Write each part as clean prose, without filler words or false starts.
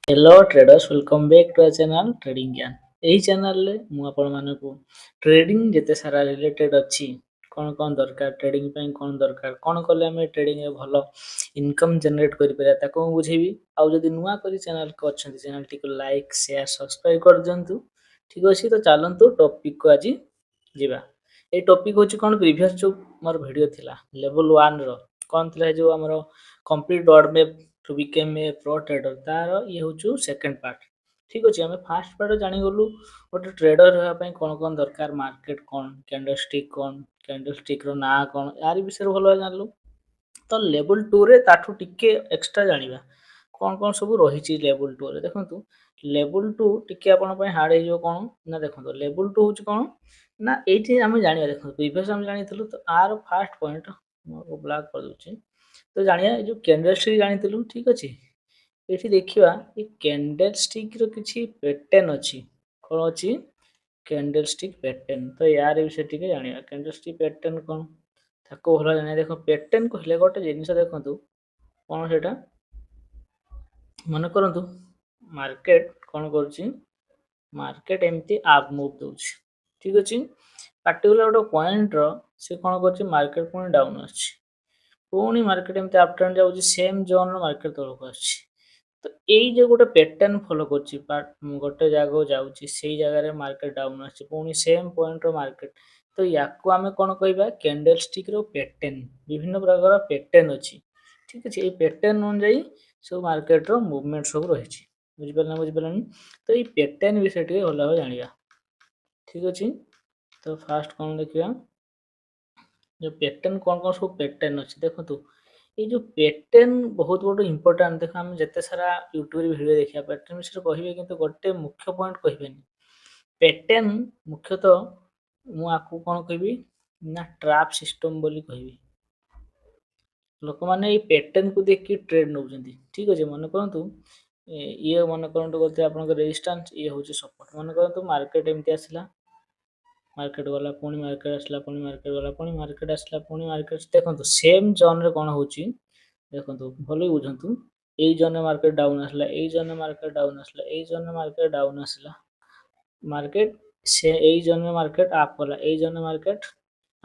Hello traders welcome back to our channel trading ज्ञान। यही channel रे मु आपण मानकु ट्रेडिंग जेते सारा रिलेटेड अच्छी कौन दरकार ट्रेडिंग ପାଇଁ कौन दरकार कौन कले हमें ट्रेडिंग रे भलो इनकम जनरेट करि परिया ताको बुझेबी। आउ जदी नुआ करी चैनल को अछंती चैनल टिको लाइक शेयर सब्सक्राइब कर दियंतु। ठीक अछि तो चलंतु टॉपिक को आज जिबा। ए टॉपिक होची कोन प्रीवियस जो मोर वीडियो थिला लेवल 1 रो कोन थिला जो हमरो complete road map to become a pro trader तार ये होचु सेकंड पार्ट। ठीक अछि हमें फर्स्ट पार्ट जानि गलु गोटे ट्रेडर होया पई कोन दरकार मार्केट कोन कैंडलस्टिक रो ना कोन यार विषय भलो जानलु। तो लेवल 2 रे ताठू टिके एक्स्ट्रा जानिबा कोन सब रहिची लेवल 2 रे देखंतु। लेवल 2 टिके आपण पई हार्ड हे जो कोन ना देखंतु लेवल 2 होची कोन ना एठी हमें जानिबा देखंतु प्रीवियस हम जानिथिलु तो आर फर्स्ट पॉइंट मो ब्लैक कर दूची। तो जानिया जो कैंडलस्टिक जानिथिलु ठीक अछि। एठी देखिबा ए कैंडलस्टिक रो किछि पैटर्न अछि कोन अछि कैंडलस्टिक पैटर्न। तो यार विषय टिके जानिबा कैंडलस्टिक पैटर्न कोन ताको भलो जानिया देखो पैटर्न कहले गोटे जिनिस देखंतु कोन सेटा मन करंतु मार्केट कोन करछि मार्केट एम्ति अप मूव दोछि। ठीक अछि पर्टिकुलर गोटे पॉइंट रो से कोन करछि मार्केट कोन डाउन अछि पुणी मार्केट एम्ति अप ट्रेंड जाउछि सेम जोन रो मार्केट तळको अछि। तो एई जे गोटे पैटर्न फॉलो करछि गोटे जागो जाउछि सेई जगह रे मार्केट डाउन अछि पुणी सेम पॉइंट रो मार्केट। तो याकू आमे कोन कहबा कैंडलस्टिक रो पैटर्न विभिन्न प्रकार पैटर्न अछि। ठीक अछि ए पैटर्न अनुଯାयी सब मार्केट रो मूवमेंट सब रहिछि बुझि परलनी। तो ए पैटर्न विषय टिके होला हो जानिबा। ठीक अछि तो फर्स्ट कोन देखिया जो पैटर्न कोन सब पैटर्न अछि देखंतु ये जो पैटर्न बहुत बड़ इंपोर्टेंट देखो हम जते सारा यूट्यूब रे वीडियो देखिया पैटर्न विषय कहबे किंतु गोटे मुख्य पॉइंट कहबेनी पैटर्न मुख्यतः मु आकु कोन कहबी ना ट्रैप सिस्टम बोली कहबी। लोक माने ये पैटर्न को देख के ट्रेड नउजंती। ठीक अछि मन करंतु ये मन करंतु गलती आपन रेजिस्टेंस ये होची सपोर्ट मन करंतु मार्केट एम्ति आसिला मार्केट वाला पुणी मार्केट आसला पुणी मार्केट वाला पुणी मार्केट आसला पुणी मार्केट देखंतु सेम जोन रे कोन होची देखंतु भलो बुझंतु एई जोन रे मार्केट डाउन आसला एई जोन रे मार्केट डाउन आसला एई जोन रे मार्केट डाउन आसला मार्केट से एई जोन रे मार्केट अप होला एई जोन रे मार्केट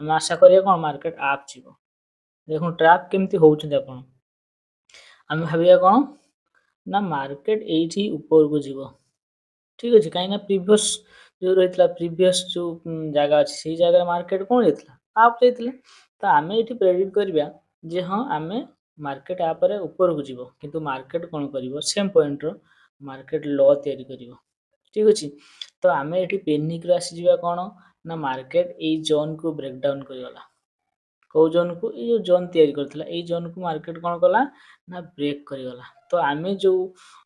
हम आशा करिया कोन मार्केट अप जीवो। देखो ट्रैप केमती होउछन आपण हम भाबिया कोन ना मार्केट एठी ऊपर को जीवो। ठीक अछि काई ना प्रीवियस जो रहितला प्रीवियस जो जगह अछि सेई जगह मार्केट कोन हेतला अप जेतले। तो आमे एठी प्रेडिक्ट करबिया जे हां आमे मार्केट आ परे ऊपर को जीवो किंतु मार्केट कोन करिवो सेम पॉइंट रो मार्केट लो तयारी करिवो। ठीक अछि तो आमे एठी पेनिक रो आसी जीवा कोन ना मार्केट ए जोन को ब्रेक डाउन करिवला को जोन को ए जो जोन तयारी करथला ए जोन को मार्केट कोन कला ना ब्रेक करिवला। तो आमे जो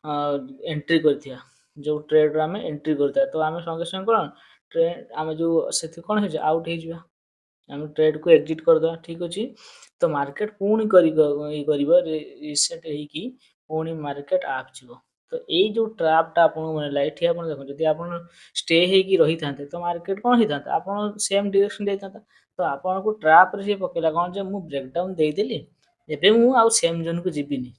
एंट्री करथिया जो ट्रेड रो आमे एंट्री करथिया तो आमे संगे संगे कोन ट्रेड आमे जो सेथि कोन हे आउट हे जिवा आमे ट्रेड को एग्जिट कर दो। ठीक अछि तो मार्केट पुणी करिवो रीसेट हेई कि पुणी मार्केट अप जीवो। तो एई जो ट्रैप टा आपन मनला एठी आपन देखो जदि आपन स्टे हेई कि रहि थांते तो मार्केट कोन हे थांता आपन सेम डायरेक्शन दे थांता। तो आपन को ट्रैप रे पकेला कोन जे मु ब्रेक डाउन देई देली एबे मु आउ सेम जोन को जिबिनी।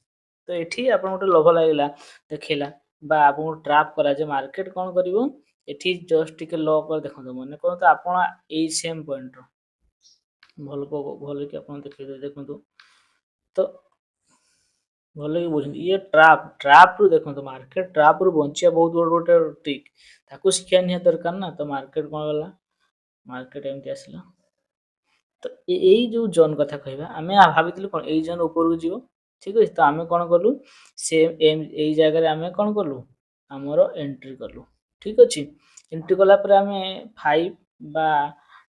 तो एठी आपन गोटे लोभ लागिला देखैला बा आपन को ट्रैप करा जे मार्केट कोन करिवो एठी जस्ट टिके लो कर देखंतु मने कोन तो आपन एई सेम पॉइंट रो भल कि आपन देखै देखंतु। तो भल कि बुझन ये ट्रैप रु देखंतु मार्केट ट्रैप रु बंचिया बहुत बड़ गोटे ट्रिक ताकू सिखिया निया दरकार ना। तो मार्केट कोन गला मार्केट एम्ति आसिला तो एई जो जोन कथा कहबा आमे भाबितिलु कोन एई जोन ऊपर को जीवो। ठीक अछि तो आमे कोन करलु से एई जगह रे आमे कोन करलु हमरो एंट्री करलु। ठीक अछि एंट्री कला पर आमे 5 बा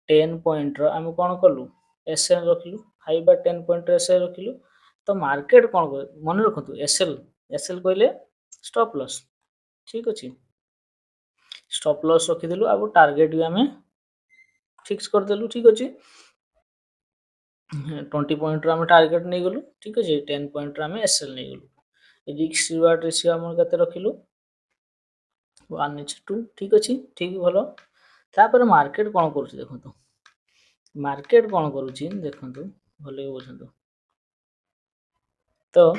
10 पॉइंट रो आमे कोन करलु एसएल रखिलु 5 बा 10 पॉइंट रो एसएल रखिलु। तो मार्केट कोन मन रखंतु एसएल कहले स्टॉप लॉस। ठीक अछि स्टॉप लॉस रखि देलु अब टारगेट भी आमे फिक्स कर देलु। ठीक अछि 20 पॉइंट रो आमे टारगेट नै गेलु। ठीक अछि 10 पॉइंट रो आमे एसएल नै गेलु रिस्क रिवार्ड रेशियो हम कते रखिलु 1:2। ठीक अछि ठीक भलो तापर मार्केट कोन करूछि देखंतु मार्केट कोन करूछि देखंतु भले बुझंतु। तो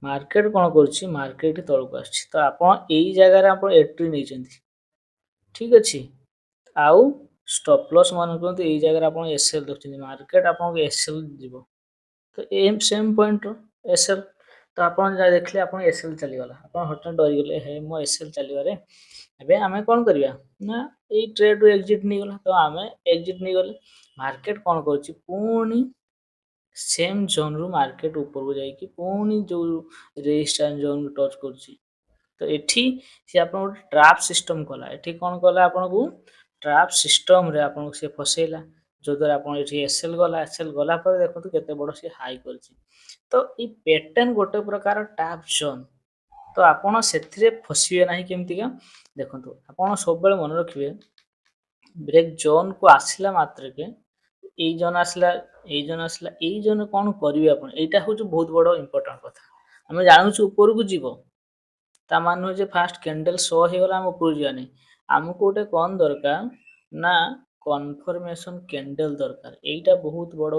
ମାର୍କେଟ କ'ଣ କରୁଛି, ମାର୍କେଟ ତଳକୁ ଆସୁଛି। ତ ଆପଣ ଏଇ ଜାଗାରେ ଆପଣ ଏଣ୍ଟ୍ରି ନେଇଛନ୍ତି, ଠିକ୍ ଅଛି। ଆଉ ଷ୍ଟପ୍ ଲସ୍ ମନେ କରନ୍ତୁ ଏଇ ଜାଗାରେ ଆପଣ ଏସ୍ଏଲ୍ ଦେଖୁଛନ୍ତି, ମାର୍କେଟ ଆପଣଙ୍କୁ ଏସ୍ଏଲ୍ ଯିବ। ତ ଏମ୍ ସେମ୍ ପଏଣ୍ଟର ଏସ୍ଏଲ୍, ତ ଆପଣ ଯାହା ଦେଖିଲେ ଆପଣ ଏସ୍ଏଲ୍ ଚାଲିଗଲା, ଆପଣ ହଠାତ୍ ଡରିଗଲେ, ହେ ମୋ ଏସ୍ଏଲ୍ ଚାଲିବାରେ। ଏବେ ଆମେ କ'ଣ କରିବା ନା ଏଇ ଟ୍ରେଡରୁ ଏକ୍ଜିଟ୍ ନେଇଗଲା, ତ ଆମେ ଏକ୍ଜିଟ୍ ନେଇଗଲେ। ମାର୍କେଟ କ'ଣ କରୁଛି, ପୁଣି ସେମ୍ ଜୋନ୍ରୁ ମାର୍କେଟ ଉପରକୁ ଯାଇକି ପୁଣି ଯେଉଁ ରେଜିଷ୍ଟାନ୍ସ ଜୋନ୍କୁ ଟଚ୍ କରୁଛି। ତ ଏଠି ସେ ଆପଣଙ୍କୁ ଗୋଟେ ଟ୍ରାପ୍ ସିଷ୍ଟମ୍ କଲା। ଏଠି କ'ଣ କଲା, ଆପଣଙ୍କୁ ଟ୍ରାପ୍ ସିଷ୍ଟମ୍ରେ ଆପଣଙ୍କୁ ସେ ଫସେଇଲା, ଯଦ୍ୱାରା ଆପଣ ଏଠି ଏସ୍ଏଲ୍ ଗଲା, ଏସ୍ଏଲ୍ ଗଲା ପରେ ଦେଖନ୍ତୁ କେତେ ବଡ଼ ସେ ହାଇ କରିଛି। ତ ଏଇ ପ୍ୟାଟର୍ନ ଗୋଟେ ପ୍ରକାର ଟ୍ରାପ୍ ଜୋନ୍, ତ ଆପଣ ସେଥିରେ ଫସିବେ ନାହିଁ। କେମିତିକା ଦେଖନ୍ତୁ, ଆପଣ ସବୁବେଳେ ମନେ ରଖିବେ, ବ୍ରେକ୍ ଜୋନ୍କୁ ଆସିଲା ମାତ୍ରକେ ଏଇ ଜୋନ୍ ଆସିଲା, ଏଇ ଜୋନ୍ ଆସିଲା, ଏଇ ଜୋନ୍ କ'ଣ କରିବେ ଆପଣ, ଏଇଟା ହେଉଛି ବହୁତ ବଡ଼ ଇମ୍ପୋର୍ଟାଣ୍ଟ କଥା। ଆମେ ଜାଣୁଛୁ ଉପରକୁ ଯିବ, ତା ମାନେ ନୁହେଁ ଯେ ଫାଷ୍ଟ କ୍ୟାଣ୍ଡେଲ୍ ଶୋ ହେଇଗଲା ଆମେ ଉପରକୁ ଯିବା ନାହିଁ। ଆମକୁ ଗୋଟେ କ'ଣ ଦରକାର ନା କନଫର୍ମେସନ୍ କ୍ୟାଣ୍ଡେଲ୍ ଦରକାର। ଏଇଟା ବହୁତ ବଡ଼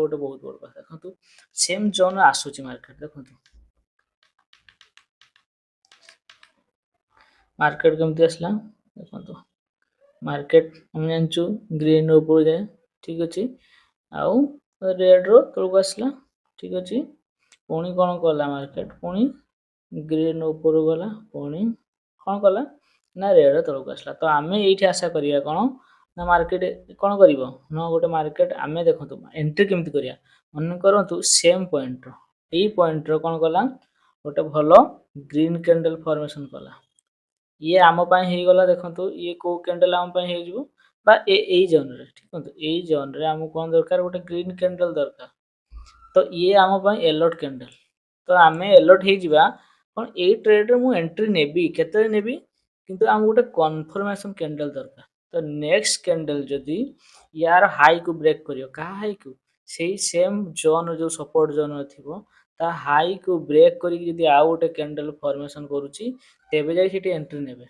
କଥା। ଦେଖନ୍ତୁ ସେମ୍ ଜୋନ୍ ଆସୁଛି ମାର୍କେଟ, ଦେଖନ୍ତୁ ମାର୍କେଟ କେମିତି ଆସିଲା, ଦେଖନ୍ତୁ ମାର୍କେଟ ଆମେ ଜାଣିଛୁ ଗ୍ରୀନ୍ ଉପରକୁ ଯାଏ, ଠିକ୍ ଅଛି। ଆଉ ରେଡ୍ର ତଳକୁ ଆସିଲା, ଠିକ୍ ଅଛି। ପୁଣି କ'ଣ କଲା ମାର୍କେଟ, ପୁଣି ଗ୍ରୀନ୍ ଉପରକୁ ଗଲା, ପୁଣି କ'ଣ କଲା ନା ରେଡ୍ ତଳକୁ ଆସିଲା। ତ ଆମେ ଏଇଠି ଆଶା କରିବା କ'ଣ ନା ମାର୍କେଟ କ'ଣ କରିବ ନା ଗୋଟେ ମାର୍କେଟ ଆମେ ଦେଖନ୍ତୁ ଏଣ୍ଟ୍ରି କେମିତି କରିବା, ମନେ କରନ୍ତୁ ସେମ୍ ପଏଣ୍ଟର, ଏଇ ପଏଣ୍ଟର କ'ଣ କଲା ଗୋଟେ ଭଲ ଗ୍ରୀନ୍ କ୍ୟାଣ୍ଡେଲ୍ ଫର୍ମେସନ୍ କଲା। ଇଏ ଆମ ପାଇଁ ହେଇଗଲା, ଦେଖନ୍ତୁ ଇଏ କୋଉ କ୍ୟାଣ୍ଡେଲ୍ ଆମ ପାଇଁ ହେଇଯିବ ବା ଏଇ ଜୋନ୍ରେ, ଠିକ୍ ଅଛି। ଏଇ ଜୋନ୍ରେ ଆମକୁ କ'ଣ ଦରକାର, ଗୋଟେ ଗ୍ରୀନ୍ କ୍ୟାଣ୍ଡେଲ୍ ଦରକାର। ତ ଇଏ ଆମ ପାଇଁ ଏଲର୍ଟ କ୍ୟାଣ୍ଡେଲ୍, ତ ଆମେ ଏଲର୍ଟ ହେଇଯିବା କ'ଣ ଏଇ ଟ୍ରେଡ୍ରେ ମୁଁ ଏଣ୍ଟ୍ରି ନେବି, କେତେବେଳେ ନେବି, କିନ୍ତୁ ଆମକୁ ଗୋଟେ କନଫର୍ମେସନ୍ କ୍ୟାଣ୍ଡେଲ୍ ଦରକାର। ତ ନେକ୍ସଟ କ୍ୟାଣ୍ଡେଲ୍ ଯଦି ୟାର ହାଇକୁ ବ୍ରେକ୍ କରିବ, କାହା ହାଇକୁ, ସେଇ ସେମ୍ ଜୋନ୍ ଯେଉଁ ସପୋର୍ଟ ଜୋନ୍ ଥିବ ତା ହାଇକୁ ବ୍ରେକ୍ କରିକି ଯଦି ଆଉ ଗୋଟେ କ୍ୟାଣ୍ଡେଲ୍ ଫର୍ମେସନ୍ କରୁଛି, ତେବେ ଯାଇ ସେଠି ଏଣ୍ଟ୍ରି ନେବେ।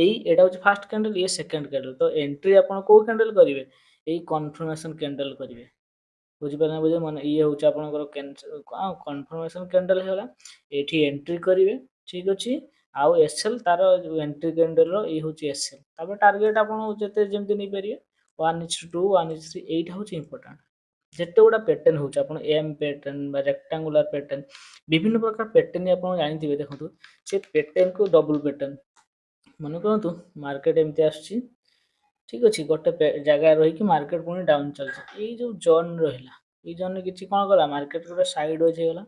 ଏଇଟା ହେଉଛି ଫାର୍ଷ୍ଟ କ୍ୟାଣ୍ଡେଲ୍, ଇଏ ସେକେଣ୍ଡ କ୍ୟାଣ୍ଡେଲ୍। ତ ଏଣ୍ଟ୍ରି ଆପଣ କୋଉ କ୍ୟାଣ୍ଡେଲ୍ କରିବେ, ଏଇ କନଫର୍ମେସନ୍ କ୍ୟାଣ୍ଡେଲ୍ କରିବେ। ବୁଝିପାରିଲେ ନା, ମାନେ ଇଏ ହେଉଛି ଆପଣଙ୍କର କନଫର୍ମେସନ୍ କ୍ୟାଣ୍ଡେଲ୍ ହେଇଗଲା, ଏଇଠି ଏଣ୍ଟ୍ରି କରିବେ, ଠିକ୍ ଅଛି। ଆଉ ଏସ୍ଏଲ୍ ତାର ଏଣ୍ଟ୍ରି କ୍ୟାଣ୍ଡେଲ୍ର ଇଏ ହେଉଛି ଏସ୍ଏଲ୍। ତାପରେ ଟାର୍ଗେଟ୍ ଆପଣ ଯେମିତି ନେଇପାରିବେ 1:2, 1:3, ଏଇଟା ହେଉଛି ଇମ୍ପୋର୍ଟାଣ୍ଟ। ଯେତେ ଗୁଡ଼ା ପ୍ୟାଟର୍ନ ହେଉଛି, ଆପଣ ଏମ୍ ପ୍ୟାଟର୍ନ ବା ରେକ୍ଟାଙ୍ଗୁଲାର ପ୍ୟାଟର୍ନ, ବିଭିନ୍ନ ପ୍ରକାର ପ୍ୟାଟର୍ନ ଆପଣ ଜାଣିଥିବେ। ଦେଖନ୍ତୁ ସେ ପ୍ୟାଟର୍ନକୁ ଡବଲ ପ୍ୟାଟର୍ନ, ମନେ କରନ୍ତୁ ମାର୍କେଟ ଏମିତି ଆସୁଛି, ଠିକ୍ ଅଛି, ଗୋଟେ ଜାଗାରେ ରହିକି ମାର୍କେଟ ପୁଣି ଡାଉନ୍ ଚାଲିଛି। ଏଇ ଯେଉଁ ଜୋନ୍ ରହିଲା, ଏଇ ଜୋନ୍ରେ କିଛି କ'ଣ କଲା, ମାର୍କେଟ ଗୋଟେ ସାଇଡ୍ ୱେଜ୍ ହେଇଗଲା।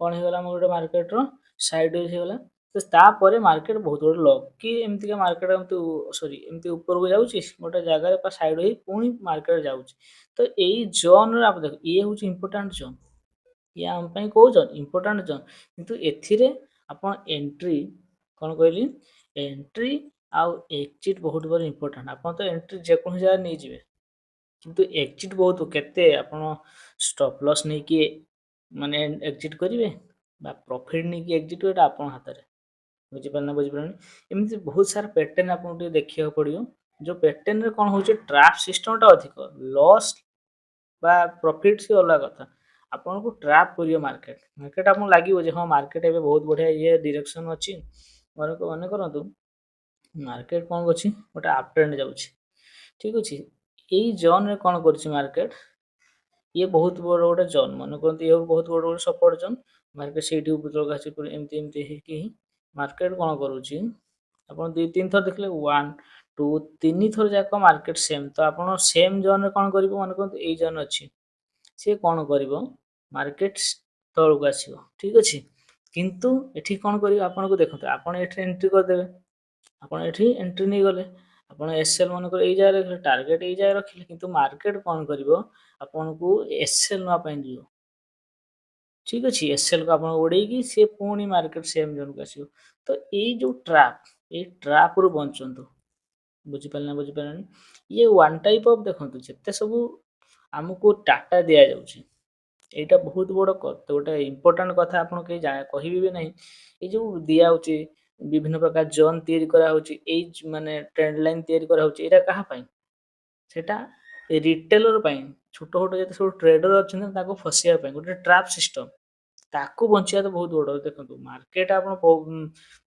କ'ଣ ହେଇଗଲା, ଆମର ଗୋଟେ ମାର୍କେଟର ସାଇଡ୍ ୱେଜ୍ ହେଇଗଲା। ତ ତାପରେ ମାର୍କେଟ ବହୁତ ବଡ଼ ଲ କି ଏମିତିକା ମାର୍କେଟ ଏମିତି ଉପରକୁ ଯାଉଛି, ଗୋଟେ ଜାଗାରେ ସାଇଡ୍ ହେଇ ପୁଣି ମାର୍କେଟ ଯାଉଛି। ତ ଏଇ ଜୋନ୍ରେ ଆପଣ ଦେଖ, ଇଏ ହେଉଛି ଇମ୍ପୋର୍ଟାଣ୍ଟ ଜୋନ୍, ଇଏ ଆମ ପାଇଁ କୋଉ ଜୋନ୍, ଇମ୍ପୋର୍ଟାଣ୍ଟ ଜୋନ୍। କିନ୍ତୁ ଏଥିରେ ଆପଣ ଏଣ୍ଟ୍ରି କ'ଣ କହିଲି, ଏଣ୍ଟ୍ରି ଆଉ ଏକ୍ଜିଟ୍ ବହୁତ ବଡ଼ ଇମ୍ପୋର୍ଟାଣ୍ଟ। ଆପଣ ତ ଏଣ୍ଟ୍ରି ଯେକୌଣସି ଜାଗାରେ ନେଇଯିବେ, କିନ୍ତୁ ଏକ୍ଜିଟ୍ ବହୁତ କେତେ ଆପଣ ଷ୍ଟପ୍ ଲସ୍ ନେଇକି ମାନେ ଏକ୍ଜିଟ୍ କରିବେ ବା ପ୍ରଫିଟ୍ ନେଇକି ଏକ୍ଜିଟ୍ କରିବେ, ଏଇଟା ଆପଣଙ୍କ ହାତରେ। ବୁଝିପାରିଲେ ନା, ବୁଝିପାରିଲେନି। ଏମିତି ବହୁତ ସାରା ପ୍ୟାଟର୍ନ ଆପଣଙ୍କୁ ଟିକେ ଦେଖିବାକୁ ପଡ଼ିବ। ଯେଉଁ ପ୍ୟାଟର୍ନରେ କ'ଣ ହେଉଛି, ଟ୍ରାପ୍ ସିଷ୍ଟମଟା ଅଧିକ, ଲସ୍ ବା ପ୍ରଫିଟ୍ ସେ ଅଲଗା କଥା। ଆପଣଙ୍କୁ ଟ୍ରାପ୍ କରିବ ମାର୍କେଟ, ଆପଣଙ୍କୁ ଲାଗିବ ଯେ ହଁ ମାର୍କେଟ ଏବେ ବହୁତ ବଢ଼ିଆ ଇଏ ଡିରେକ୍ସନ୍ ଅଛି। ମନେ କରନ୍ତୁ ମାର୍କେଟ କ'ଣ କରୁଛି, ଗୋଟେ ଅପ୍ ଟ୍ରେଣ୍ଡ ଯାଉଛି, ଠିକ୍ ଅଛି। ଏଇ ଜୋନ୍ରେ କ'ଣ କରୁଛି ମାର୍କେଟ, ଇଏ ବହୁତ ବଡ଼ ଗୋଟେ ଜୋନ୍, ମନେ କରନ୍ତୁ ଇଏ ବହୁତ ବଡ଼ ଗୋଟେ ସପୋର୍ଟ ଜୋନ୍। ମାର୍କେଟ ସେଇଠି ଉପରକୁ ଆସି ଏମିତି ହେଇକି ମାର୍କେଟ କ'ଣ କରୁଛି, ଆପଣ 2-3 ଥର ଦେଖିଲେ 1, 2, 3 ଥର ଯାକ ମାର୍କେଟ ସେମ୍। ତ ଆପଣ ସେମ୍ ଜୋନ୍ରେ କ'ଣ କରିବ, ମନେ କରନ୍ତୁ ଏଇ ଜୋନ୍ ଅଛି, ସିଏ କ'ଣ କରିବ, ମାର୍କେଟ ତଳକୁ ଆସିବ, ଠିକ୍ ଅଛି। କିନ୍ତୁ ଏଠି କ'ଣ କରିବ, ଆପଣଙ୍କୁ ଦେଖନ୍ତୁ ଆପଣ ଏଠି ଏଣ୍ଟ୍ରି କରିଦେବେ, ଆପଣ ଏଠି ଏଣ୍ଟ୍ରି ନେଇଗଲେ, ଆପଣ ଏସ୍ଏଲ୍ ମନେକର ଏଇ ଜାଗାରେ ରଖିଲେ, ଟାର୍ଗେଟ୍ ଏଇ ଜାଗାରେ ରଖିଲେ, କିନ୍ତୁ ମାର୍କେଟ କ'ଣ କରିବ, ଆପଣଙ୍କୁ ଏସ୍ଏଲ୍ ନେବା ପାଇଁ ଯିବ, ଠିକ୍ ଅଛି। ଏସ୍ଏଲ୍କୁ ଆପଣ ଉଡ଼େଇକି ସିଏ ପୁଣି ମାର୍କେଟ ସେମ୍ ଜୋନ୍କୁ ଆସିବ। ତ ଏଇ ଯେଉଁ ଟ୍ରାପ୍, ଏଇ ଟ୍ରାପ୍ରୁ ବଞ୍ଚନ୍ତୁ। ବୁଝିପାରିଲେ ନା, ବୁଝିପାରିଲେନି। ଇଏ ୱାନ୍ ଟାଇପ୍ ଅଫ୍, ଦେଖନ୍ତୁ ଯେତେ ସବୁ ଆମକୁ ଡାଟା ଦିଆଯାଉଛି, ଏଇଟା ବହୁତ ବଡ଼ ଗୋଟେ ଇମ୍ପୋର୍ଟାଣ୍ଟ କଥା। ଆପଣ କେହି କହିବେ ବି ନାହିଁ, ଏଇ ଯେଉଁ ଦିଆହେଉଛି ବିଭିନ୍ନ ପ୍ରକାର ଜୋନ୍ ତିଆରି କରାହେଉଛି, ଏଇ ମାନେ ଟ୍ରେଣ୍ଡ ଲାଇନ୍ ତିଆରି କରାହେଉଛି, ଏଇଟା କାହା ପାଇଁ, ସେଟା ରିଟେଲର ପାଇଁ, ଛୋଟ ଛୋଟ ଯେତେ ସବୁ ଟ୍ରେଡର ଅଛନ୍ତି ତାକୁ ଫସିବା ପାଇଁ ଗୋଟେ ଟ୍ରାପ୍ ସିଷ୍ଟମ। ତାକୁ ବଞ୍ଚିବା ତ ବହୁତ ବଡ଼। ଦେଖନ୍ତୁ ମାର୍କେଟ ଆପଣ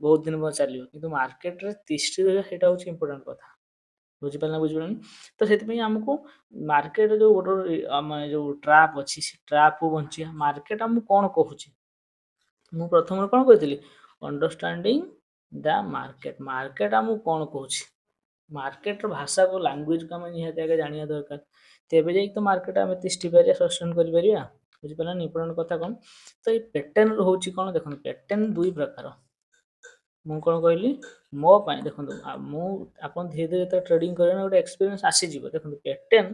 ବହୁତ ଦିନ ଚାଲିବ, କିନ୍ତୁ ମାର୍କେଟରେ ତିଷ୍ଠି ରହିବା ସେଇଟା ହେଉଛି ଇମ୍ପୋର୍ଟାଣ୍ଟ କଥା। ବୁଝିପାରିଲେ ନା ବୁଝିପାରିଲେନି? ତ ସେଥିପାଇଁ ଆମକୁ ମାର୍କେଟ ଯୋଉ ଗୋଟେ ଆମ ଯୋଉ ଟ୍ରାପ୍ ଅଛି, ସେ ଟ୍ରାପ୍କୁ ବଞ୍ଚିବା। ମାର୍କେଟ ଆମକୁ କ'ଣ କହୁଛି? ମୁଁ ପ୍ରଥମରୁ କ'ଣ କହିଥିଲି? ଅଣ୍ଡରଷ୍ଟାଣ୍ଡିଂ ଦ ମାର୍କେଟ। ମାର୍କେଟ ଆମକୁ କ'ଣ କହୁଛି? ମାର୍କେଟର ଭାଷାକୁ, ଲାଙ୍ଗୁଏଜକୁ ଆମେ ନିହାତି ଆଗେ ଜାଣିବା ଦରକାର। ତେବେ ଯାଇକି ତ ମାର୍କେଟ ଆମେ ତିଷ୍ଠି ପାରିବା, ସଷ୍ଟେନ୍ କରିପାରିବା। ବୁଝିପାରିଲେ ନା? ଇମ୍ପୋର୍ଟାଣ୍ଟ କଥା କ'ଣ? ତ ଏଇ ପ୍ୟାଟର୍ନ ହେଉଛି କ'ଣ? ଦେଖନ୍ତୁ ପ୍ୟାଟର୍ନ ଦୁଇ ପ୍ରକାର। ମୁଁ କ'ଣ କହିଲି? ମୋ ପାଇଁ ଦେଖନ୍ତୁ ମୁଁ ଆପଣ ଧୀରେ ଧୀରେ ଯେତେବେଳେ ଟ୍ରେଡିଂ କରିବେ ଗୋଟେ ଏକ୍ସପିରିଏନ୍ସ ଆସିଯିବ। ଦେଖନ୍ତୁ ପ୍ୟାଟର୍ନ,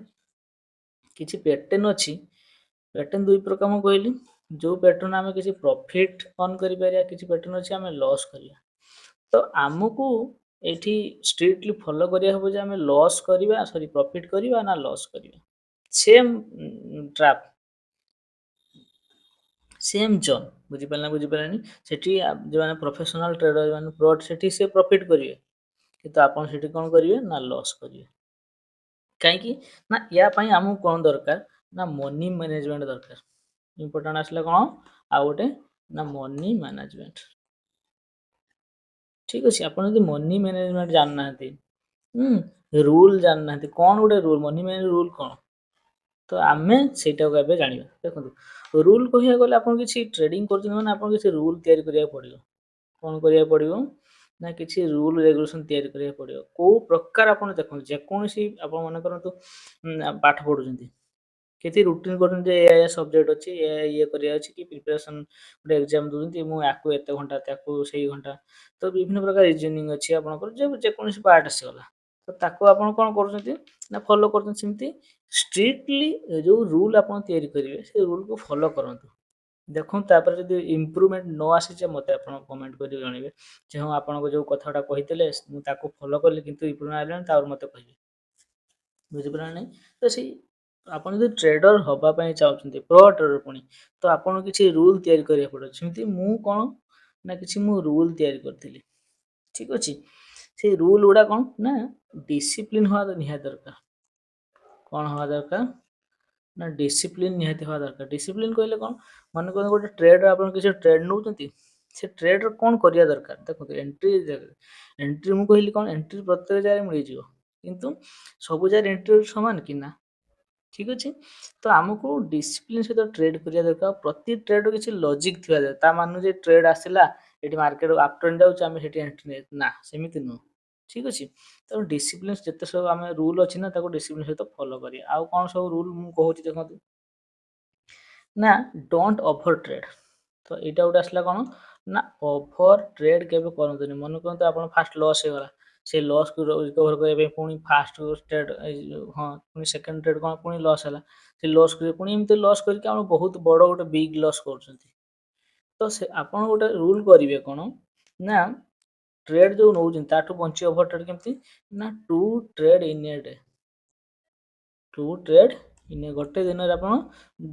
କିଛି ପ୍ୟାଟର୍ନ ଅଛି। ପ୍ୟାଟର୍ନ ଦୁଇ ପ୍ରକାର ମୁଁ କହିଲି। ଯୋଉ ପ୍ୟାଟର୍ନ ଆମେ କିଛି ପ୍ରଫିଟ୍ ଅର୍ନ କରିପାରିବା, କିଛି ପ୍ୟାଟର୍ନ ଅଛି ଆମେ ଲସ୍ କରିବା। ତ ଆମକୁ ଏଠି ଷ୍ଟ୍ରିକ୍ଟଲି ଫଲୋ କରିବା ହେବ ଯେ ଆମେ ଲସ୍ କରିବା, ସରି ପ୍ରଫିଟ୍ କରିବା ନା ଲସ୍ କରିବା। Same trap, same zone. ବୁଝିପାରିଲେ ନା ବୁଝିପାରିଲେନି? ସେଠି ଯେଉଁମାନେ ପ୍ରଫେସନାଲ ଟ୍ରେଡର, ଯେଉଁମାନେ ପ୍ରୋ, ସେଠି ସେ ପ୍ରଫିଟ୍ କରିବେ, କିନ୍ତୁ ଆପଣ ସେଠି କ'ଣ କରିବେ ନା ଲସ୍ କରିବେ। କାହିଁକି ନା ୟା ପାଇଁ ଆମକୁ କ'ଣ ଦରକାର ନା ମନି ମ୍ୟାନେଜମେଣ୍ଟ ଦରକାର। ଇମ୍ପୋର୍ଟାଣ୍ଟ ଆସିଲା କ'ଣ ଆଉ ଗୋଟେ ନା ମନି ମ୍ୟାନେଜମେଣ୍ଟ। ଠିକ୍ ଅଛି, ଆପଣ ଯଦି ମନି ମ୍ୟାନେଜମେଣ୍ଟ ଜାଣିନାହାନ୍ତି, ରୁଲ୍ ଜାଣିନାହାନ୍ତି, କ'ଣ ଗୋଟେ ରୁଲ୍, ମନି ମ୍ୟାନେଜମେଣ୍ଟ ରୁଲ୍ କ'ଣ, ତ ଆମେ ସେଇଟାକୁ ଏବେ ଜାଣିବା। ଦେଖନ୍ତୁ ରୁଲ୍ କହିବାକୁ ଗଲେ ଆପଣ କିଛି ଟ୍ରେଡିଂ କରୁଛନ୍ତି ମାନେ ଆପଣ କିଛି ରୁଲ୍ ତିଆରି କରିବାକୁ ପଡ଼ିବ। କ'ଣ କରିବାକୁ ପଡ଼ିବ ନା କିଛି ରୁଲ୍ ରେଗୁଲେସନ୍ ତିଆରି କରିବାକୁ ପଡ଼ିବ। କୋଉ ପ୍ରକାର ଆପଣ ଦେଖନ୍ତୁ, ଯେକୌଣସି ଆପଣ ମନେ କରନ୍ତୁ ପାଠ ପଢ଼ୁଛନ୍ତି, କିଛି ରୁଟିନ୍ କରୁଛନ୍ତି ଯେ ଏୟା ସବଜେକ୍ଟ ଅଛି, ଇଏ କରିବାର ଅଛି, କି ପ୍ରିପାରେସନ୍ ଗୋଟେ ଏକ୍ଜାମ୍ ଦେଉଛନ୍ତି, ମୁଁ ୟାକୁ ଏତେ ଘଣ୍ଟା, ତାକୁ ସେଇ ଘଣ୍ଟା, ତ ବିଭିନ୍ନ ପ୍ରକାର ରିଜନିଂ ଅଛି ଆପଣଙ୍କର, ଯେକୌଣସି ପାର୍ଟ ଆସିଗଲା, ତ ତାକୁ ଆପଣ କ'ଣ କରୁଛନ୍ତି ନା ଫଲୋ କରୁଛନ୍ତି। ସେମିତି ଷ୍ଟ୍ରିକ୍ଟଲି ଯୋଉ ରୁଲ୍ ଆପଣ ତିଆରି କରିବେ, ସେ ରୁଲ୍କୁ ଫଲୋ କରନ୍ତୁ। ଦେଖନ୍ତୁ ତାପରେ ଯଦି ଇମ୍ପ୍ରୁଭମେଣ୍ଟ ନ ଆସିছে ମୋତେ ଆପଣ କମେଣ୍ଟ କରି ଜଣେଇବେ ଯେ ହଁ ଆପଣଙ୍କ ଯୋଉ କଥାଟା କହିଥିଲେ ମୁଁ ତାକୁ ଫଲୋ କଲି କିନ୍ତୁ ଇମ୍ପ୍ରୁଭମେଣ୍ଟ ଆସିଲାନି, ତାପରେ ମୋତେ କହିବେ। ବୁଝିପାରିଲେ ନାହିଁ? ତ ସେଇ ଆପଣ ଯଦି ଟ୍ରେଡର ହବା ପାଇଁ ଚାହୁଁଛନ୍ତି, ପ୍ରୋ ଟ୍ରେଡର ପୁଣି, ତ ଆପଣ କିଛି ରୁଲ୍ ତିଆରି କରିବାକୁ ପଡ଼ିବ। ସେମିତି ମୁଁ କ'ଣ ନା କିଛି ମୁଁ ରୁଲ୍ ତିଆରି କରିଥିଲି। ଠିକ୍ ଅଛି, ସେଇ ରୁଲ୍ ଗୁଡ଼ା କ'ଣ ନା ଡିସିପ୍ଲିନ୍ ହବା ନିହାତି ଦରକାର। କ'ଣ ହବା ଦରକାର ନା ଡିସିପ୍ଲିନ୍ ନିହାତି ହବା ଦରକାର। ଡିସିପ୍ଲିନ୍ କହିଲେ କ'ଣ, ମନେ କରନ୍ତୁ ଗୋଟେ ଟ୍ରେଡର, ଆପଣ କିଛି ଟ୍ରେଡ୍ ନେଉଛନ୍ତି, ସେ ଟ୍ରେଡର କ'ଣ କରିବା ଦରକାର? ଦେଖନ୍ତୁ ଏଣ୍ଟ୍ରି ମୁଁ କହିଲି କ'ଣ, ଏଣ୍ଟ୍ରି ପ୍ରତ୍ୟେକ ଜାଗାରେ ମିଳିଯିବ, କିନ୍ତୁ ସବୁ ଜାଗାରେ ଏଣ୍ଟ୍ରି ସମାନ କି ନା? ଠିକ୍ ଅଛି, ତ ଆମକୁ ଡିସିପ୍ଲିନ୍ ସହିତ ଟ୍ରେଡ୍ କରିବା ଦରକାର। ପ୍ରତି ଟ୍ରେଡ୍ର କିଛି ଲଜିକ୍ ଥିବା ଦରକାର। ତା ମାନେ ଯେ ଟ୍ରେଡ୍ ଆସିଲା, ଏଠି ମାର୍କେଟ ଅପ୍ ଟ୍ରେଣ୍ଡ ଯାଉଛି, ଆମେ ସେଠି ଏଣ୍ଟ୍ରି ନେଇ, ନା ସେମିତି ନୁହଁ। ଠିକ୍ ଅଛି, ତେଣୁ ଡିସିପ୍ଲିନ୍ ଯେତେ ସବୁ ଆମେ ରୁଲ୍ ଅଛି ନା, ତାକୁ ଡିସିପ୍ଲିନ୍ ସହିତ ଫଲୋ କରିବା। ଆଉ କ'ଣ ସବୁ ରୁଲ୍ ମୁଁ କହୁଛି ଦେଖନ୍ତୁ ନା ଡୋଣ୍ଟ ଓଭର ଟ୍ରେଡ୍। ତ ଏଇଟା ଗୋଟେ ଆସିଲା କ'ଣ ନା ଓଭର ଟ୍ରେଡ୍ କେବେ କରନ୍ତୁନି। ମନେ କରନ୍ତୁ ଆପଣ ଫାଷ୍ଟ ଲସ୍ ହେଇଗଲା, ସେ ଲସ୍କୁ ରିକଭର କରିବା ପାଇଁ ପୁଣି ଫାଷ୍ଟ ଟ୍ରେଡ୍, ହଁ ପୁଣି ସେକେଣ୍ଡ ଟ୍ରେଡ୍ କ'ଣ ପୁଣି ଲସ୍ ହେଲା, ସେ ଲସ୍ କରିବେ, ପୁଣି ଏମିତି ଲସ୍ କରିକି ଆପଣ ବହୁତ ବଡ଼ ଗୋଟେ ବିଗ୍ ଲସ୍ କରୁଛନ୍ତି। ତ ସେ ଆପଣ ଗୋଟେ ରୁଲ୍ କରିବେ କ'ଣ ନା ଟ୍ରେଡ୍ ଯୋଉ ନେଉଛନ୍ତି ତାଠୁ ବଞ୍ଚି ଓଭର ଟ୍ରେଡ୍ କେମିତି ନା to trade in a day. To trade in a, ଗୋଟେ ଦିନରେ ଆପଣ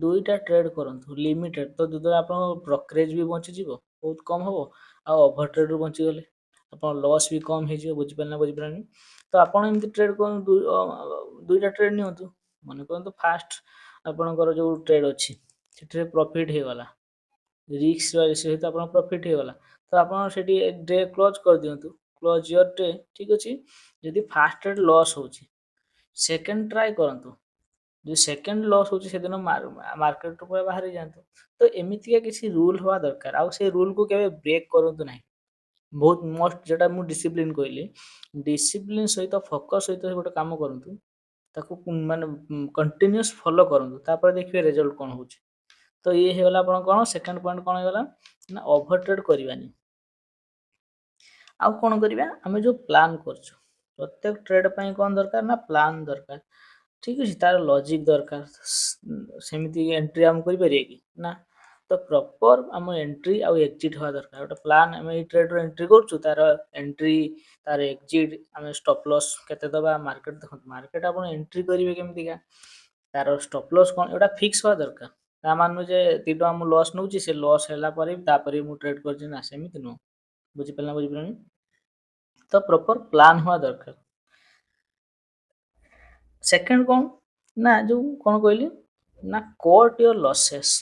2ଟା ଟ୍ରେଡ୍ କରନ୍ତୁ ଲିମିଟେଡ୍। ତ ଯଦ୍ୱାରା ଆପଣଙ୍କ ବ୍ରୋକରେଜ ବି ବଞ୍ଚିଯିବ, ବହୁତ କମ୍ ହେବ, ଆଉ ଓଭର ଟ୍ରେଡ୍ରୁ ବଞ୍ଚିଗଲେ ଆପଣ ଲସ୍ ବି କମ୍ ହେଇଯିବ। ବୁଝିପାରିଲେ ନା ବୁଝିପାରିଲେନି? ତ ଆପଣ ଏମିତି ଟ୍ରେଡ୍ କରନ୍ତୁ, 2ଟା ଟ୍ରେଡ୍ ନିଅନ୍ତୁ। ମନେ କରନ୍ତୁ ଫାଷ୍ଟ ଆପଣଙ୍କର ଯୋଉ ଟ୍ରେଡ୍ ଅଛି ସେଥିରେ ପ୍ରଫିଟ୍ ହେଇଗଲା, ରିସ୍କ ସହିତ ଆପଣ ପ୍ରଫିଟ୍ ହେଇଗଲା, ତ ଆପଣ ସେଠି ଡେ କ୍ଲୋଜ୍ କରିଦିଅନ୍ତୁ, କ୍ଲୋଜ୍ ୟୋର ଡେ। ଠିକ୍ ଅଛି, ଯଦି ଫାଷ୍ଟ ଟ୍ରେଡ୍ ଲସ୍ ହେଉଛି, ସେକେଣ୍ଡ ଟ୍ରାଏ କରନ୍ତୁ, ଯଦି ସେକେଣ୍ଡ ଲସ୍ ହେଉଛି ସେଦିନ ମାର୍କେଟରୁ ପୁରା ବାହାରି ଯାଆନ୍ତୁ। ତ ଏମିତିକା କିଛି ରୁଲ୍ ହେବା ଦରକାର, ଆଉ ସେ ରୁଲ୍କୁ କେବେ ବ୍ରେକ୍ କରନ୍ତୁ ନାହିଁ। ବହୁତ ମଷ୍ଟ, ଯେଉଁଟା ମୁଁ ଡିସିପ୍ଲିନ୍ କହିଲି, ଡିସିପ୍ଲିନ୍ ସହିତ ଫୋକସ୍ ସହିତ ଗୋଟେ କାମ କରନ୍ତୁ, ତାକୁ ମାନେ କଣ୍ଟିନ୍ୟୁଅସ୍ ଫଲୋ କରନ୍ତୁ, ତାପରେ ଦେଖିବେ ରେଜଲ୍ଟ କ'ଣ ହେଉଛି। ତ ଇଏ ହେଇଗଲା ଆପଣ କ'ଣ ସେକେଣ୍ଡ ପଏଣ୍ଟ କ'ଣ ହେଇଗଲା ନା ଓଭର ଟ୍ରେଡ୍ କରିବାନି। ଆଉ କ'ଣ କରିବା, ଆମେ ଯୋଉ ପ୍ଲାନ୍ କରୁଛୁ, ପ୍ରତ୍ୟେକ ଟ୍ରେଡ୍ ପାଇଁ କ'ଣ ଦରକାର ନା ପ୍ଲାନ୍ ଦରକାର। ଠିକ୍ ଅଛି, ତାର ଲଜିକ୍ ଦରକାର। ସେମିତି ଏଣ୍ଟ୍ରି ଆମେ କରିପାରିବା କି ନା? ତ ପ୍ରପର ଆମ ଏଣ୍ଟ୍ରି ଆଉ ଏକ୍ଜିଟ୍ ହେବା ଦରକାର। ଗୋଟେ ପ୍ଲାନ୍, ଆମେ ଏଇ ଟ୍ରେଡ୍ର ଏଣ୍ଟ୍ରି କରୁଛୁ, ତାର ଏଣ୍ଟ୍ରି, ତାର ଏକ୍ଜିଟ୍, ଆମେ ଷ୍ଟପ୍ ଲସ୍ କେତେ ଦେବା, ମାର୍କେଟ ଦେଖନ୍ତୁ, ମାର୍କେଟ ଆପଣ ଏଣ୍ଟ୍ରି କରିବେ କେମିତିକା, ତାର ଷ୍ଟପ୍ ଲସ୍ କ'ଣ ଏଇଟା ଫିକ୍ସ ହେବା ଦରକାର। ତା ମାନେ ଯେ 2 ଟଙ୍କା ମୁଁ ଲସ୍ ନେଉଛି, ସେ ଲସ୍ ହେଲା ପରେ ବି ତାପରେ ମୁଁ ଟ୍ରେଡ୍ କରିଛି, ନା ସେମିତି ନୁହଁ। ବୁଝିପାରିଲେ ନା ବୁଝିପାରିଲେନି? ତ ପ୍ରପର ପ୍ଲାନ୍ ହେବା ଦରକାର। ସେକେଣ୍ଡ କ'ଣ ନା ଯୋଉ କ'ଣ କହିଲି ନା cut your losses.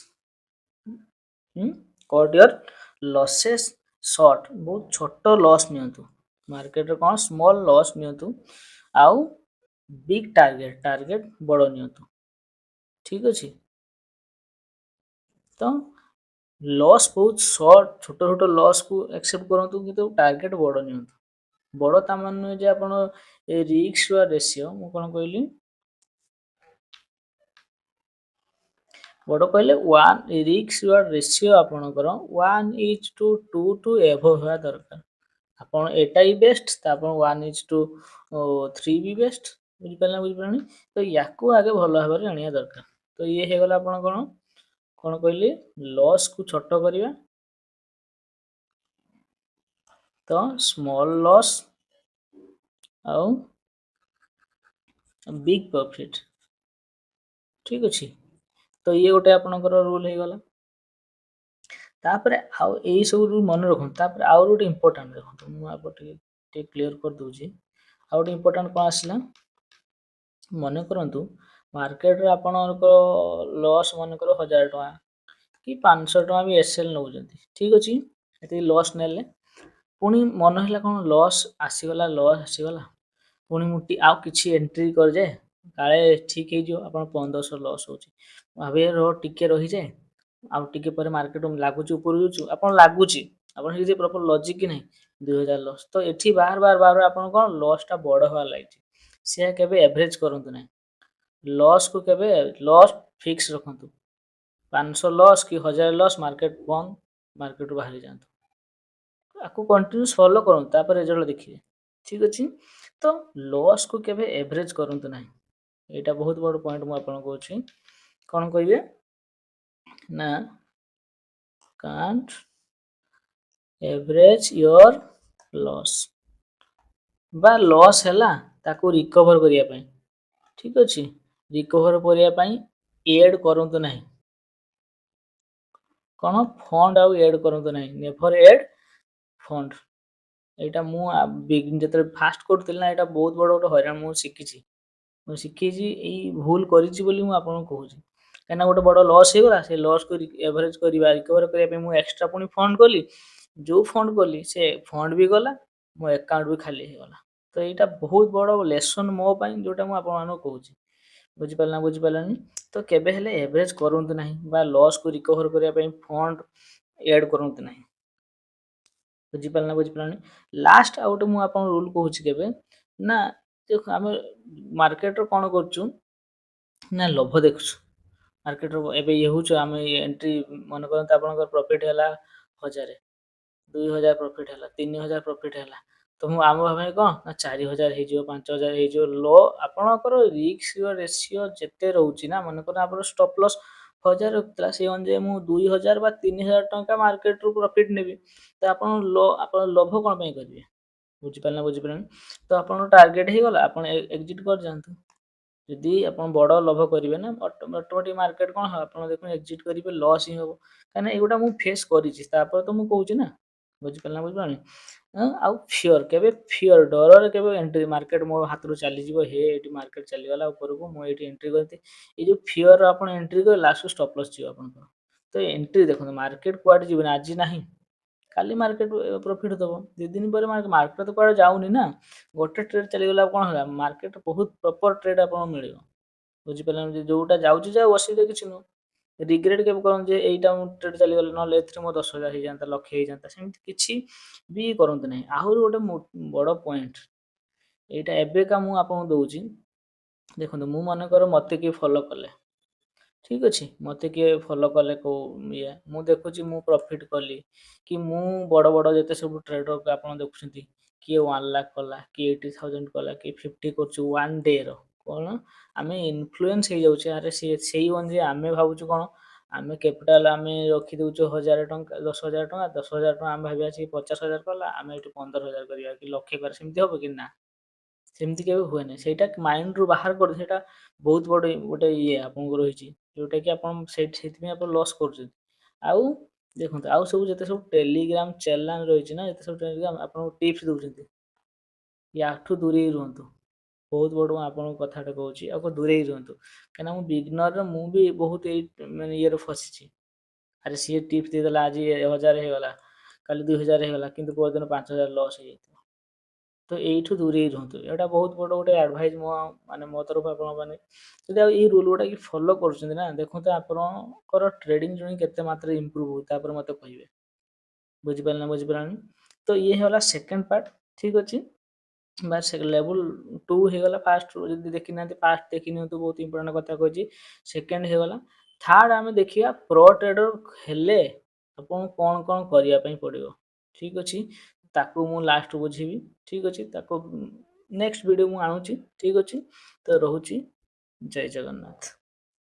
Cut your losses short, ବହୁତ ଛୋଟ ଲସ୍ ନିଅନ୍ତୁ ମାର୍କେଟରେ, କ'ଣ ସ୍ମଲ୍ ଲସ୍ ନିଅନ୍ତୁ, ଆଉ ବିଗ୍ ଟାର୍ଗେଟ ବଡ଼ ନିଅନ୍ତୁ। ଠିକ୍ ଅଛି, ତ ଲସ୍ ବହୁତ ଛୋଟ ଲସ୍କୁ ଆକ୍ସେପ୍ଟ କରନ୍ତୁ, କିନ୍ତୁ ଟାର୍ଗେଟ ବଡ଼ ନିଅନ୍ତୁ। ବଡ଼ ତା ମାନେ ନୁହେଁ ଯେ ଆପଣ ରିସ୍କ ବା ରେସିଓ, ମୁଁ କ'ଣ କହିଲି, ବଡ଼ କହିଲେ ରିସ୍କ ବା ରେସିଓ ଆପଣଙ୍କର 1:2 ଟୁ ଏଭୋ ହେବା ଦରକାର। ଆପଣ ଏଟା ବି ବେଷ୍ଟ, ତ ଆପଣ 1:3 ବି ବେଷ୍ଟ, ବୁଝିପାରିଲେ ନା ବୁଝିପାରିଲେନି? ତ ୟାକୁ ଆଗେ ଭଲ ଭାବରେ ଜାଣିବା ଦରକାର। ତ ଇଏ ହେଇଗଲା ଆପଣ କ'ଣ କହିଲି, ଲସ୍କୁ ଛୋଟ କରିବା, ତ ସ୍ମଲ୍ ଲସ୍ ଆଉ ବିଗ୍ ପ୍ରଫିଟ୍। ଠିକ୍ ଅଛି, ତ ଇଏ ଗୋଟେ ଆପଣଙ୍କର ରୁଲ୍ ହେଇଗଲା। ତାପରେ ଆଉ ଏଇ ସବୁ ରୁଲ୍ ମନେ ରଖନ୍ତୁ। ତାପରେ ଆଉ ଗୋଟେ ଇମ୍ପୋର୍ଟାଣ୍ଟ ଦେଖନ୍ତୁ, ମୁଁ ଆପଣ ଟିକେ କ୍ଲିୟର କରିଦେଉଛି। ଆଉ ଗୋଟେ ଇମ୍ପୋର୍ଟାଣ୍ଟ କ'ଣ ଆସିଲା, ମନେ କରନ୍ତୁ ମାର୍କେଟରେ ଆପଣଙ୍କ ଲସ୍ ମନେକର 1000 ଟଙ୍କା କି 500 ଟଙ୍କା ବି ଏସ୍ଏଲ୍ ନେଉଛନ୍ତି। ଠିକ୍ ଅଛି, ଏତିକି ଲସ୍ ନେଲେ, ପୁଣି ମନେ ହେଲା କ'ଣ ଲସ୍ ଆସିଗଲା, ପୁଣି ମୁଁ ଆଉ କିଛି ଏଣ୍ଟ୍ରି କରିଯାଏ, କାଳେ ଠିକ୍ ହେଇଯିବ। ଆପଣ 1500 ଲସ୍ ହେଉଛି, ଭାବିବେ ଟିକେ ରହିଯାଏ, ଆଉ ଟିକେ ପରେ ମାର୍କେଟ ଲାଗୁଛି ଉପରକୁ ଯାଉଛି, ଆପଣ ଲାଗୁଛି, ଆପଣ କିଛି ପ୍ରପର ଲଜିକ୍ କି ନାହିଁ, 2000 ଲସ୍। ତ ଏଠି ବାର ଆପଣ କ'ଣ ଲସ୍ଟା ବଡ଼ ହେବା ଲାଗିଛି, ସେୟା କେବେ ଏଭରେଜ କରନ୍ତୁ ନାହିଁ। ଲସ୍କୁ କେବେ ଲସ୍ ଫିକ୍ସ ରଖନ୍ତୁ, 500 ଲସ୍ କି 1000 ଲସ୍, ମାର୍କେଟ ବନ୍ଦ, ମାର୍କେଟରୁ ବାହାରି ଯାଆନ୍ତୁ, ଆକୁ କଣ୍ଟିନ୍ୟୁସ୍ ଫଲୋ କରନ୍ତୁ, ତାପରେ ରେଜଲ୍ଟ ଦେଖିବେ। ଠିକ୍ ଅଛି, ତ ଲସ୍କୁ କେବେ ଏଭରେଜ କରନ୍ତୁ ନାହିଁ, ଏଇଟା ବହୁତ ବଡ଼ ପଏଣ୍ଟ ମୁଁ ଆପଣଙ୍କୁ କହୁଛି। କ'ଣ କହିବେ ନା, କାଣ୍ଟ ଏଭରେଜ ୟୋର ଲସ୍, ବା ଲସ୍ ହେଲା ତାକୁ ରିକଭର କରିବା ପାଇଁ, ଠିକ୍ ଅଛି, ରିକଭର କରିବା ପାଇଁ ଏଡ୍ କରନ୍ତୁ ନାହିଁ, କ'ଣ ଫଣ୍ଡ ଆଉ ଏଡ୍ କରନ୍ତୁ ନାହିଁ, ନେଭର ଏଡ୍ ଫଣ୍ଡ। ଏଇଟା ମୁଁ ଯେତେବେଳେ ଫାଷ୍ଟ କରୁଥିଲି ନା, ଏଇଟା ବହୁତ ବଡ଼ ଗୋଟେ ହଇରାଣ ମୁଁ ଶିଖିଛି, ଏଇ ଭୁଲ କରିଛି ବୋଲି ମୁଁ ଆପଣଙ୍କୁ କହୁଛି। କାହିଁକିନା ଗୋଟେ ବଡ଼ ଲସ୍ ହେଇଗଲା, ସେ ଲସ୍କୁ ଏଭରେଜ ରିକଭର କରିବା ପାଇଁ ମୁଁ ଏକ୍ସଟ୍ରା ପୁଣି ଫଣ୍ଡ କଲି, ଯେଉଁ ଫଣ୍ଡ କଲି ସେ ଫଣ୍ଡ ବି ଗଲା, ମୋ ଆକାଉଣ୍ଟ ବି ଖାଲି ହେଇଗଲା। ତ ଏଇଟା ବହୁତ ବଡ଼ ଲେସନ୍ ମୋ ପାଇଁ, ଯେଉଁଟା ମୁଁ ଆପଣମାନଙ୍କୁ କହୁଛି, ବୁଝିପାରିଲାନି? ତ କେବେ ହେଲେ ଏଭରେଜ କରନ୍ତୁ ନାହିଁ, ବା ଲସ୍କୁ ରିକଭର କରିବା ପାଇଁ ଫଣ୍ଡ ଏଡ୍ କରନ୍ତୁ ନାହିଁ, ବୁଝିପାରିଲାନି? ଲାଷ୍ଟ ଆଉ ଗୋଟେ ମୁଁ ଆପଣଙ୍କୁ ରୁଲ୍ କହୁଛି, କେବେ ନା, ଆମେ ମାର୍କେଟରେ କ'ଣ କରୁଛୁ ନା, ଲୋଭ ଦେଖୁଛୁ। ମାର୍କେଟର ଏବେ ଇଏ ହେଉଛୁ, ଆମେ ଏଣ୍ଟ୍ରି ମନେ କରନ୍ତୁ ଆପଣଙ୍କର ପ୍ରଫିଟ୍ ହେଲା 1000, 2000 ପ୍ରଫିଟ୍ ହେଲା, 3000 ପ୍ରଫିଟ୍ ହେଲା, ତ ମୁଁ ଆମ ଭାବେ କ'ଣ ନା 4000 ହେଇଯିବ, 5000 ହେଇଯିବ। ଆପଣଙ୍କର ରିସ୍କ ରେସିଓ ଯେତେ ରହୁଛି ନା, ମନେକର ଆପଣ ଷ୍ଟପ୍ ଲସ୍ 1000 ରଖିଥିଲା, ସେଇ ଅନୁଯାୟୀ ମୁଁ 2000 ବା 3000 ଟଙ୍କା ମାର୍କେଟରୁ ପ୍ରଫିଟ୍ ନେବି, ତ ଆପଣ ଲୋଭ କ'ଣ ପାଇଁ କରିବେ, ବୁଝିପାରିଲେନି? ତ ଆପଣଙ୍କ ଟାର୍ଗେଟ ହେଇଗଲା, ଆପଣ ଏକ୍ଜିଟ୍ କରିଯାଆନ୍ତୁ। ଯଦି ଆପଣ ବଡ଼ ଲୋଭ କରିବେ ନା, ଅଟୋମେଟିକ୍ ମାର୍କେଟ କ'ଣ ହେବ, ଆପଣ ଦେଖୁନ ଏକ୍ଜିଟ୍ କରିବେ, ଲସ୍ ହିଁ ହେବ। କାହିଁକିନା ଏଇଗୁଡ଼ା ମୁଁ ଫେସ୍ କରିଛି, ତାପରେ ତ ମୁଁ କହୁଛି ନା, ବୁଝିପାରିଲାନି? ଆଉ ଡରରେ କେବେ ଏଣ୍ଟ୍ରି, ମାର୍କେଟ ମୋ ହାତରୁ ଚାଲିଯିବ, ଏଇଠି ମାର୍କେଟ ଚାଲିଗଲା ଉପରକୁ, ମୁଁ ଏଇଠି ଏଣ୍ଟ୍ରି କରିଛି, ଏଇ ଯେଉଁ ଫିଅର ଆପଣ ଏଣ୍ଟ୍ରି କରି ଲାଷ୍ଟକୁ ଷ୍ଟପ୍ ଲସ୍ ଯିବ ଆପଣଙ୍କର। ତ ଏଣ୍ଟ୍ରି ଦେଖନ୍ତୁ, ମାର୍କେଟ କୁଆଡ଼େ ଯିବନି, ଆଜି ନାହିଁ କାଲି ମାର୍କେଟ ପ୍ରଫିଟ୍ ଦେବ, 2 ଦିନ ପରେ ମାର୍କେଟ ତ କୁଆଡ଼େ ଯାଉନି ନା, ଗୋଟେ ଟ୍ରେଡ୍ ଚାଲିଗଲା କ'ଣ ହେଲା, ମାର୍କେଟ ବହୁତ ପ୍ରପର ଟ୍ରେଡ୍ ଆପଣଙ୍କୁ ମିଳିବ, ବୁଝିପାରିଲେନି? ଯେଉଁଟା ଯାଉଛି ଯାଉ, ଅସୁବିଧା କିଛି ନୁହଁ। ରିଗ୍ରେଟ୍ କେବେ କରନ୍ତୁ ଯେ ଏଇଟା ମୁଁ ଟ୍ରେଡ୍ ଚାଲିଗଲା, ନହେଲେ ଏଥିରେ ମୋ 10,000 ହେଇଯାନ୍ତା, ଲକ୍ଷେ ହେଇଯାନ୍ତା, ସେମିତି କିଛି ବି କରନ୍ତୁ ନାହିଁ। ଆହୁରି ଗୋଟେ ବଡ଼ ପଏଣ୍ଟ, ଏଇଟା ଏବେକା ମୁଁ ଆପଣଙ୍କୁ ଦେଉଛି, ଦେଖନ୍ତୁ, ମୁଁ ମନେକର ମୋତେ କିଏ ଫଲୋ କଲେ, ଠିକ୍ ଅଛି, ମୋତେ କିଏ ଫଲୋ କଲେ କେଉଁ ମୁଁ ଦେଖୁଛି, ମୁଁ ପ୍ରଫିଟ୍ କଲି, କି ମୁଁ ବଡ଼ ଯେତେ ସବୁ ଟ୍ରେଡର ଆପଣ ଦେଖୁଛନ୍ତି, କିଏ 1 ଲାଖ କଲା, କିଏ 80,000 କଲା, କିଏ 50 କରୁଛି 1 ଡେର, କ'ଣ ଆମେ ଇନଫ୍ଲୁଏନ୍ସ ହେଇଯାଉଛେ, ଆରେ ସେଇ ଅନୁଯାୟୀ ଆମେ ଭାବୁଛୁ କ'ଣ, ଆମେ କ୍ୟାପିଟାଲ ଆମେ ରଖିଦେଉଛୁ 1000 ଟଙ୍କା, 10,000 ଟଙ୍କା, 10,000 ଟଙ୍କା ଆମେ ଭାବିବା ଅଛି 50,000 କଲା, ଆମେ ଏଇଠି 15,000 କରିବା କି ଲକ୍ଷେ କରିବା, ସେମିତି ହେବ କି ନା? ସେମିତି କେବେ ହୁଏନି, ସେଇଟା ମାଇଣ୍ଡରୁ ବାହାର କରି, ସେଇଟା ବହୁତ ବଡ଼ ଗୋଟେ ଆପଣଙ୍କୁ ରହିଛି, ଯେଉଁଟାକି ଆପଣ ସେଇଥିପାଇଁ ଆପଣ ଲସ୍ କରୁଛନ୍ତି। ଆଉ ଦେଖନ୍ତୁ, ଆଉ ସବୁ ଯେତେ ସବୁ ଟେଲିଗ୍ରାମ ଚ୍ୟାନେଲ ରହିଛି ନା, ଯେତେ ସବୁ ଟେଲିଗ୍ରାମ ଆପଣଙ୍କୁ ଟିପ୍ସ ଦେଉଛନ୍ତି, ୟାଠୁ ଦୂରେଇ ରୁହନ୍ତୁ। ବହୁତ ବଡ଼ ମୁଁ ଆପଣଙ୍କ କଥାଟା କହୁଛି, ଆଉ ଦୂରେଇ ରୁହନ୍ତୁ, କାହିଁକିନା ମୁଁ ବିଗିନର, ମୁଁ ବି ବହୁତ ଇଏରେ ଫସିଛି, ଆରେ ସିଏ ଟିପ୍ସ ଦେଇଦେଲା ଆଜି 1000 ହେଇଗଲା, କାଲି 2000 ହେଇଗଲା, କିନ୍ତୁ ପରଦିନ 5000 ଲସ୍ ହେଇଯାଇଥିବ। ତ ଏଇଠୁ ଦୂରେଇ ରୁହନ୍ତୁ। ଏଇଟା ବହୁତ ବଡ଼ ଗୋଟେ ଆଡ଼ଭାଇସ୍ ମୋ ତରଫରୁ ଆପଣଙ୍କ ମାନେ ଯଦି ଆଉ ଏଇ ରୁଲ୍ ଗୁଡ଼ା ଫଲୋ କରୁଛନ୍ତି ନା, ଦେଖନ୍ତୁ ଆପଣଙ୍କର ଟ୍ରେଡିଂ ଜର୍ଣ୍ଣି କେତେ ମାତ୍ରାରେ ଇମ୍ପ୍ରୁଭ୍ ହଉଛି, ତାପରେ ମୋତେ କହିବେ। ବୁଝିପାରିଲେ ନା ବୁଝିପାରିଲେନି? ତ ଇଏ ହେଇଗଲା ସେକେଣ୍ଡ ପାର୍ଟ। ଠିକ୍ ଅଛି, ବାସ୍ ଲେଭେଲ୍ 2 ହେଇଗଲା। ଫାର୍ଷ୍ଟ ଯଦି ଦେଖିନାହାନ୍ତି ଫାର୍ଷ୍ଟ ଦେଖିନିଅନ୍ତୁ, ବହୁତ ଇମ୍ପୋର୍ଟାଣ୍ଟ କଥା କହିଛି। ସେକେଣ୍ଡ ହେଇଗଲା। ଥାର୍ଡ଼ ଆମେ ଦେଖିବା ପ୍ରୋ ଟ୍ରେଡର ହେଲେ ଆପଣଙ୍କୁ କ'ଣ କ'ଣ କରିବା ପାଇଁ ପଡ଼ିବ। ଠିକ୍ ଅଛି, ତାକୁ ମୁଁ ଲାଷ୍ଟ ବୁଝିବି। ଠିକ୍ ଅଛି, ତାକୁ ନେକ୍ସଟ ଭିଡ଼ିଓ ମୁଁ ଆଣୁଛି। ଠିକ୍ ଅଛି, ତ ରହୁଛି। ଜୟ ଜଗନ୍ନାଥ।